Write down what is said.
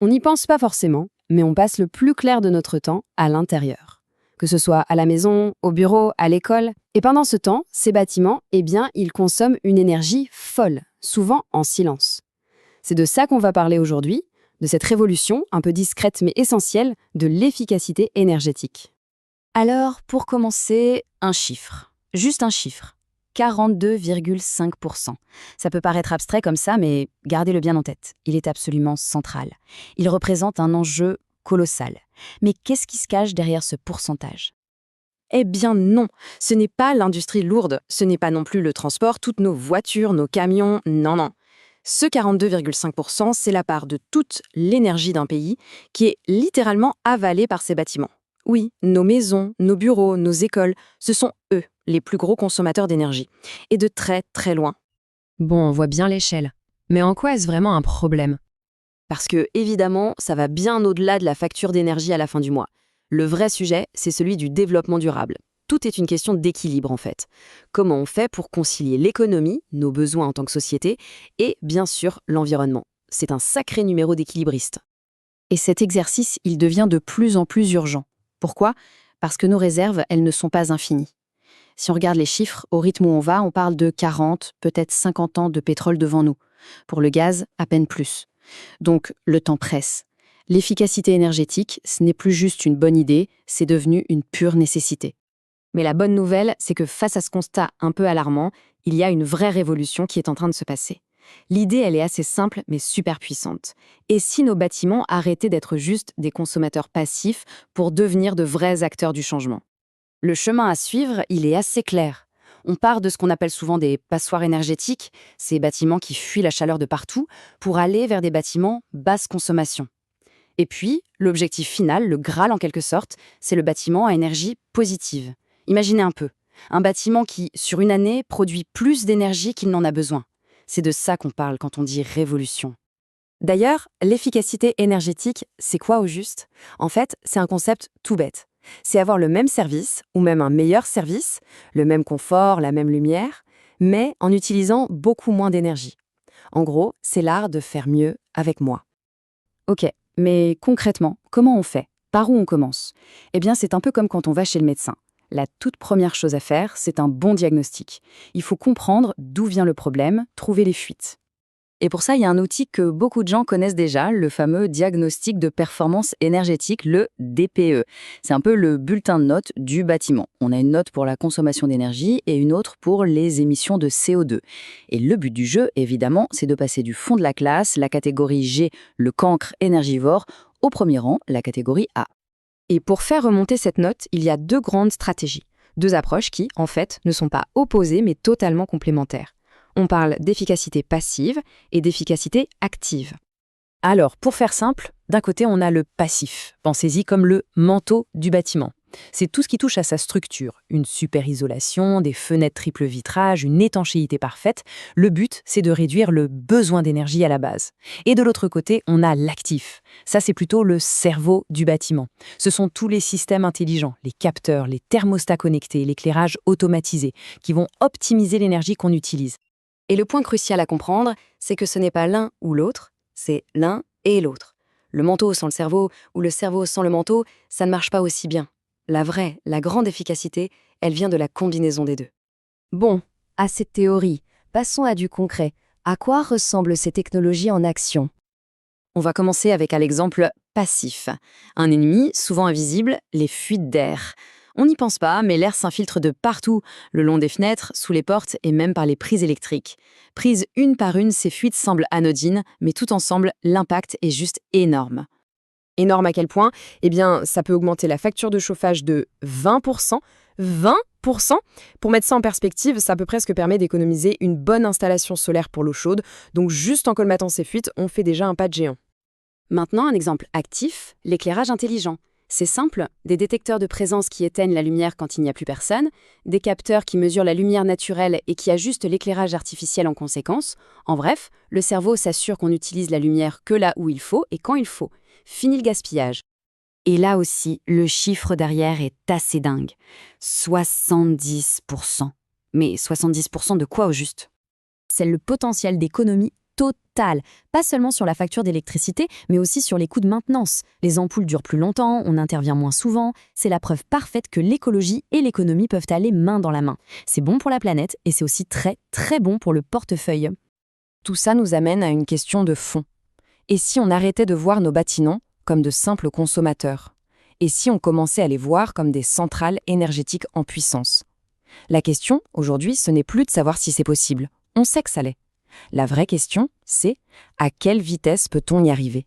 On n'y pense pas forcément, mais on passe le plus clair de notre temps à l'intérieur. Que ce soit à la maison, au bureau, à l'école. Et pendant ce temps, ces bâtiments, ils consomment une énergie folle, souvent en silence. C'est de ça qu'on va parler aujourd'hui, de cette révolution, un peu discrète mais essentielle, de l'efficacité énergétique. Alors, pour commencer, un chiffre. Juste un chiffre. 42,5%. Ça peut paraître abstrait comme ça, mais gardez-le bien en tête. Il est absolument central. Il représente un enjeu colossal. Mais qu'est-ce qui se cache derrière ce pourcentage ? Eh bien non, ce n'est pas l'industrie lourde, ce n'est pas non plus le transport, toutes nos voitures, nos camions, non. Ce 42,5%, c'est la part de toute l'énergie d'un pays qui est littéralement avalée par ces bâtiments. Oui, nos maisons, nos bureaux, nos écoles, ce sont eux les plus gros consommateurs d'énergie. Et de très très loin. Bon, on voit bien l'échelle. Mais en quoi est-ce vraiment un problème ? Parce que, évidemment, ça va bien au-delà de la facture d'énergie à la fin du mois. Le vrai sujet, c'est celui du développement durable. Tout est une question d'équilibre, en fait. Comment on fait pour concilier l'économie, nos besoins en tant que société, et, bien sûr, l'environnement. C'est un sacré numéro d'équilibriste. Et cet exercice, il devient de plus en plus urgent. Pourquoi ? Parce que nos réserves, elles ne sont pas infinies. Si on regarde les chiffres, au rythme où on va, on parle de 40, peut-être 50 ans de pétrole devant nous. Pour le gaz, à peine plus. Donc, le temps presse. L'efficacité énergétique, ce n'est plus juste une bonne idée, c'est devenu une pure nécessité. Mais la bonne nouvelle, c'est que face à ce constat un peu alarmant, il y a une vraie révolution qui est en train de se passer. L'idée, elle est assez simple, mais super puissante. Et si nos bâtiments arrêtaient d'être juste des consommateurs passifs pour devenir de vrais acteurs du changement ? Le chemin à suivre, il est assez clair. On part de ce qu'on appelle souvent des passoires énergétiques, ces bâtiments qui fuient la chaleur de partout, pour aller vers des bâtiments basse consommation. Et puis, l'objectif final, le Graal en quelque sorte, c'est le bâtiment à énergie positive. Imaginez un peu, un bâtiment qui, sur une année, produit plus d'énergie qu'il n'en a besoin. C'est de ça qu'on parle quand on dit révolution. D'ailleurs, l'efficacité énergétique, c'est quoi au juste ? En fait, c'est un concept tout bête. C'est avoir le même service, ou même un meilleur service, le même confort, la même lumière, mais en utilisant beaucoup moins d'énergie. En gros, c'est l'art de faire mieux avec moins. Ok, mais concrètement, comment on fait ? Par où on commence ? Eh bien, c'est un peu comme quand on va chez le médecin. La toute première chose à faire, c'est un bon diagnostic. Il faut comprendre d'où vient le problème, trouver les fuites. Et pour ça, il y a un outil que beaucoup de gens connaissent déjà, le fameux diagnostic de performance énergétique, le DPE. C'est un peu le bulletin de notes du bâtiment. On a une note pour la consommation d'énergie et une autre pour les émissions de CO2. Et le but du jeu, évidemment, c'est de passer du fond de la classe, la catégorie G, le cancre énergivore, au premier rang, la catégorie A. Et pour faire remonter cette note, il y a deux grandes stratégies. Deux approches qui, en fait, ne sont pas opposées mais totalement complémentaires. On parle d'efficacité passive et d'efficacité active. Alors, pour faire simple, d'un côté, on a le passif. Pensez-y comme le manteau du bâtiment. C'est tout ce qui touche à sa structure. Une super isolation, des fenêtres triple vitrage, une étanchéité parfaite. Le but, c'est de réduire le besoin d'énergie à la base. Et de l'autre côté, on a l'actif. Ça, c'est plutôt le cerveau du bâtiment. Ce sont tous les systèmes intelligents, les capteurs, les thermostats connectés, l'éclairage automatisé, qui vont optimiser l'énergie qu'on utilise. Et le point crucial à comprendre, c'est que ce n'est pas l'un ou l'autre, c'est l'un et l'autre. Le manteau sans le cerveau ou le cerveau sans le manteau, ça ne marche pas aussi bien. La grande efficacité, elle vient de la combinaison des deux. Bon, assez de théorie, passons à du concret. À quoi ressemblent ces technologies en action ? On va commencer avec un exemple passif. Un ennemi, souvent invisible, les fuites d'air. On n'y pense pas, mais l'air s'infiltre de partout, le long des fenêtres, sous les portes et même par les prises électriques. Prises une par une, ces fuites semblent anodines, mais tout ensemble, l'impact est juste énorme. Énorme à quel point ? Eh bien, ça peut augmenter la facture de chauffage de 20%. 20%. Pour mettre ça en perspective, ça peut presque permettre d'économiser une bonne installation solaire pour l'eau chaude. Donc juste en colmatant ces fuites, on fait déjà un pas de géant. Maintenant, un exemple actif, l'éclairage intelligent. C'est simple, des détecteurs de présence qui éteignent la lumière quand il n'y a plus personne, des capteurs qui mesurent la lumière naturelle et qui ajustent l'éclairage artificiel en conséquence. En bref, le cerveau s'assure qu'on utilise la lumière que là où il faut et quand il faut. Fini le gaspillage. Et là aussi, le chiffre derrière est assez dingue. 70%. Mais 70% de quoi au juste ? C'est le potentiel d'économie totale. Pas seulement sur la facture d'électricité, mais aussi sur les coûts de maintenance. Les ampoules durent plus longtemps, on intervient moins souvent. C'est la preuve parfaite que l'écologie et l'économie peuvent aller main dans la main. C'est bon pour la planète et c'est aussi très, très bon pour le portefeuille. Tout ça nous amène à une question de fond. Et si on arrêtait de voir nos bâtiments comme de simples consommateurs? Et si on commençait à les voir comme des centrales énergétiques en puissance? La question, aujourd'hui, ce n'est plus de savoir si c'est possible. On sait que ça l'est. La vraie question, c'est à quelle vitesse peut-on y arriver?